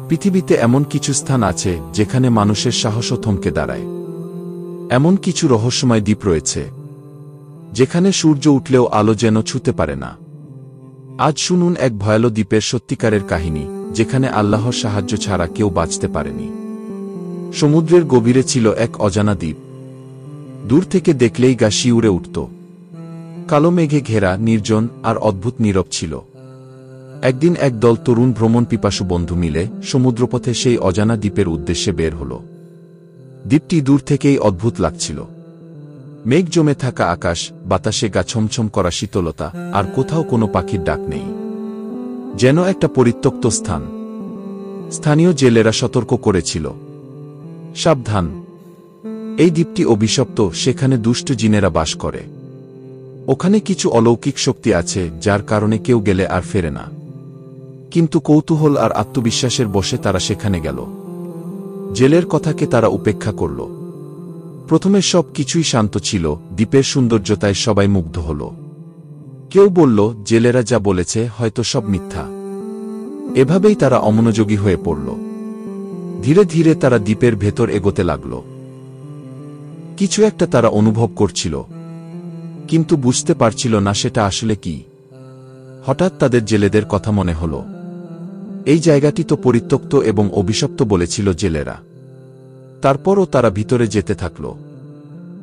পৃথিবীতে এমন কিছু স্থান আছে যেখানে মানুষের সাহসও থমকে দাঁড়ায়। এমন কিছু রহস্যময় দ্বীপ রয়েছে যেখানে সূর্য উঠলেও আলো যেন ছুঁতে পারে না। আজ শুনুন এক ভয়াল দ্বীপের সত্যিকারের কাহিনী, যেখানে আল্লাহর সাহায্য ছাড়া কেউ বাঁচতে পারেনি। সমুদ্রের গভীরে ছিল এক অজানা দ্বীপ। দূর থেকে দেখলেই গা শিউরে উঠত। কালো মেঘে ঘেরা, নির্জন আর অদ্ভুত নীরব ছিল। একদিন একদল তরুণ ভ্রমণ পিপাসু বন্ধু মিলে সমুদ্রপথে সেই অজানা দ্বীপের উদ্দেশ্যে বের হল। দ্বীপটি দূর থেকেই অদ্ভুত লাগছিল। মেঘ জমে থাকা আকাশ, বাতাসে গা ছমছম করা শীতলতা, আর কোথাও কোনো পাখির ডাক নেই। যেন একটা পরিত্যক্ত স্থান। স্থানীয় জেলেরা সতর্ক করেছিল, সাবধান, এই দ্বীপটি অভিশপ্ত, সেখানে দুষ্ট জিনেরা বাস করে। ওখানে কিছু অলৌকিক শক্তি আছে যার কারণে কেউ গেলে আর ফেরে না। কিন্তু কৌতূহল আর আত্মবিশ্বাসের বশে তারা সেখানে গেল। জেলের কথাকে তারা উপেক্ষা করল। প্রথমে সব কিছুই শান্ত ছিল, দ্বীপের সৌন্দর্যতায় সবাই মুগ্ধ হল। কেউ বলল, জেলেরা যা বলেছে হয়তো সব মিথ্যা। এভাবেই তারা অমনোযোগী হয়ে পড়ল। ধীরে ধীরে তারা দ্বীপের ভেতর এগোতে লাগল। কিছু একটা তারা অনুভব করছিল, কিন্তু বুঝতে পারছিল না সেটা আসলে কি। হঠাৎ তাদের জেলেদের কথা মনে হল। এই জায়গাটি তো পরিত্যক্ত এবং অভিশপ্ত বলেছিল জেলেরা। তারপরও তারা ভিতরে যেতে থাকল।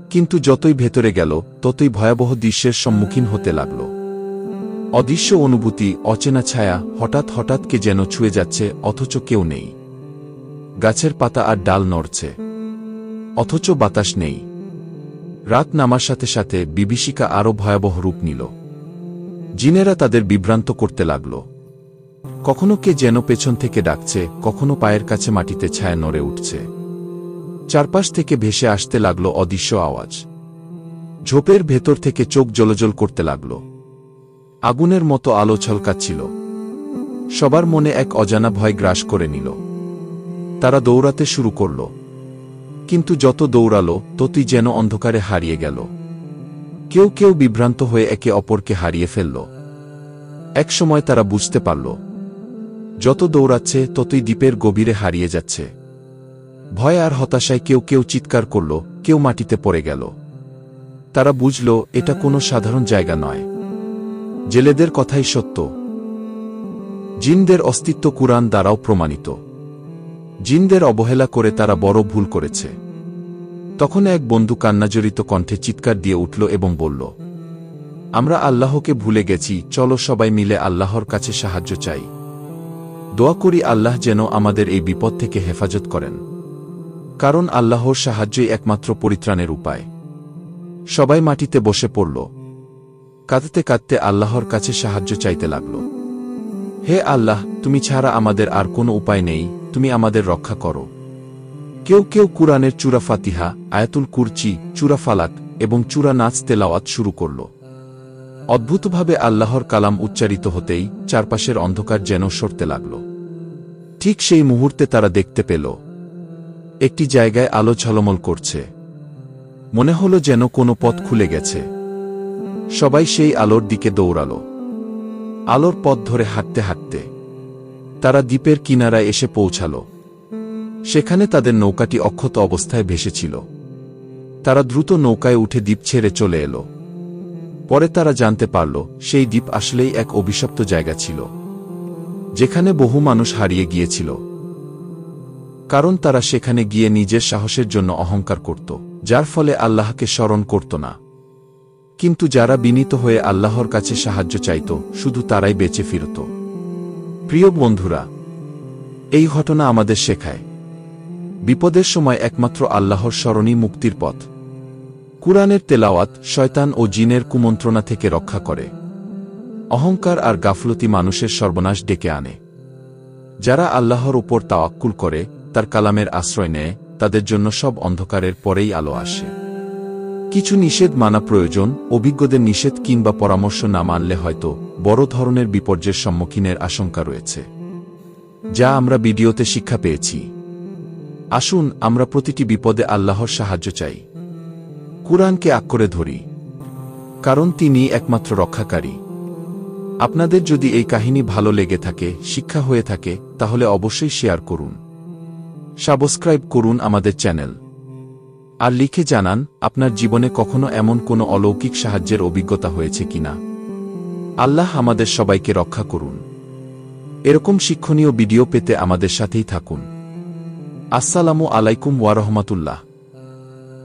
কিন্তু যতই ভেতরে গেল ততই ভয়াবহ দৃশ্যের সম্মুখীন হতে লাগল। অদৃশ্য অনুভূতি, অচেনা ছায়া, হঠাৎ হঠাৎ কে যেন ছুঁয়ে যাচ্ছে অথচ কেউ নেই। গাছের পাতা আর ডাল নড়ছে, অথচ বাতাস নেই। রাত নামার সাথে সাথে বিভীষিকা আরও ভয়াবহ রূপ নিল। জিনেরা তাদের বিভ্রান্ত করতে লাগল। কখনো কে যেন পেছন থেকে ডাকছে, কখনো পায়ের কাছে মাটিতে ছায়া নড়ে উঠছে। চারপাশ থেকে ভেসে আসতে লাগল অদৃশ্য আওয়াজ। ঝোপের ভেতর থেকে চোখ জ্বলজ্বল করতে লাগল। আগুনের মতো আলো ছলকাচ্ছিল। সবার মনে এক অজানা ভয় গ্রাস করে নিল। তারা দৌড়াতে শুরু করল, কিন্তু যত দৌড়ালো ততই যেন অন্ধকারে হারিয়ে গেল। কেউ কেউ বিভ্রান্ত হয়ে একে অপরকে হারিয়ে ফেলল। এক সময় তারা বুঝতে পারল, যত দৌড়াচ্ছে ততই দ্বীপের গভীরে হারিয়ে যাচ্ছে। ভয় আর হতাশায় কেউ কেউ চিৎকার করল, কেউ মাটিতে পড়ে গেল। তারা বুঝল এটা কোনো সাধারণ জায়গা নয়। জেলেদের কথাই সত্য। জিনদের অস্তিত্ব কুরআন দ্বারাও প্রমাণিত। জিনদের অবহেলা করে তারা বড় ভুল করেছে। তখন এক বন্ধু কান্নাজড়িত কণ্ঠে চিৎকার দিয়ে উঠল এবং বলল, আমরা আল্লাহকে ভুলে গেছি, চলো সবাই মিলে আল্লাহর কাছে সাহায্য চাই। দোয়া করি আল্লাহ যেন আমাদের এই বিপদ থেকে হেফাজত করেন, কারণ আল্লাহর সাহায্যই একমাত্র পরিত্রাণের উপায়। সবাই মাটিতে বসে পড়ল। কাঁদতে কাঁদতে আল্লাহর কাছে সাহায্য চাইতে লাগল। হে আল্লাহ, তুমি ছাড়া আমাদের আর কোনো উপায় নেই, তুমি আমাদের রক্ষা করো। কেউ কেউ কুরআনের চূরা ফাতিহা, আয়াতুল কুরসি, চূরা ফালাক এবং চূরা নাচ তেলাওয়াত শুরু করল। অদ্ভুতভাবে আল্লাহর কালাম উচ্চারিত হতেই চারপাশের অন্ধকার যেন সরতে লাগল। ঠিক সেই মুহূর্তে তারা দেখতে পেল একটি জায়গায় আলো ঝলমল করছে। মনে হলো যেন কোনো পথ খুলে গেছে। সবাই সেই আলোর দিকে দৌড়াল। আলোর পথ ধরে হাঁটতে হাঁটতে তারা দ্বীপের কিনারায় এসে পৌঁছাল। সেখানে তাদের নৌকাটি অক্ষত অবস্থায় ভেসেছিল। তারা দ্রুত নৌকায় উঠে দ্বীপ ছেড়ে চলে এল। পরে তারা জানতে পারল সেই দ্বীপ আসলেই এক অভিশপ্ত জায়গা ছিল, যেখানে বহু মানুষ হারিয়ে গিয়েছিল, কারণ তারা সেখানে গিয়ে নিজের সাহসের জন্য অহংকার করত, যার ফলে আল্লাহকে স্মরণ করত না। কিন্তু যারা বিনীত হয়ে আল্লাহর কাছে সাহায্য চাইত, শুধু তারাই বেঁচে ফিরত। প্রিয় বন্ধুরা, এই ঘটনা আমাদের শেখায়, বিপদের সময় একমাত্র আল্লাহর স্মরণই মুক্তির পথ। কুরআনের তেলাওয়াত শয়তান ও জিনের কুমন্ত্রণা থেকে রক্ষা করে। অহংকার আর গাফলতি মানুষের সর্বনাশ ডেকে আনে। যারা আল্লাহর উপর তাওয়াক্কুল করে, তার কালামের আশ্রয় নেয়, তাদের জন্য সব অন্ধকারের পরেই আলো আসে। কিছু নিষেধ মানা প্রয়োজন। অভিজ্ঞদের নিষেধ কিংবা পরামর্শ না মানলে হয়তো বড় ধরনের বিপর্যয়ের সম্মুখীনের আশঙ্কা রয়েছে, যা আমরা ভিডিওতে শিক্ষা পেয়েছি। আসুন আমরা প্রতিটি বিপদে আল্লাহর সাহায্য চাই, কুরআনকে আঁকড়ে ধরি, কারণ তিনিই একমাত্র রক্ষাকারী। আপনাদের যদি এই কাহিনী ভালো লেগে থাকে, শিক্ষা হয়ে থাকে, তাহলে অবশ্যই শেয়ার করুন, সাবস্ক্রাইব করুন আমাদের চ্যানেল, আর লিখে জানান আপনার জীবনে কখনো এমন কোনো অলৌকিক সাহায্যের অভিজ্ঞতা হয়েছে কিনা। আল্লাহ আমাদের সবাইকে রক্ষা করুন। এরকম শিক্ষণীয় ভিডিও পেতে আমাদের সাথেই থাকুন। আসসালামু আলাইকুম ওয়া রাহমাতুল্লাহ।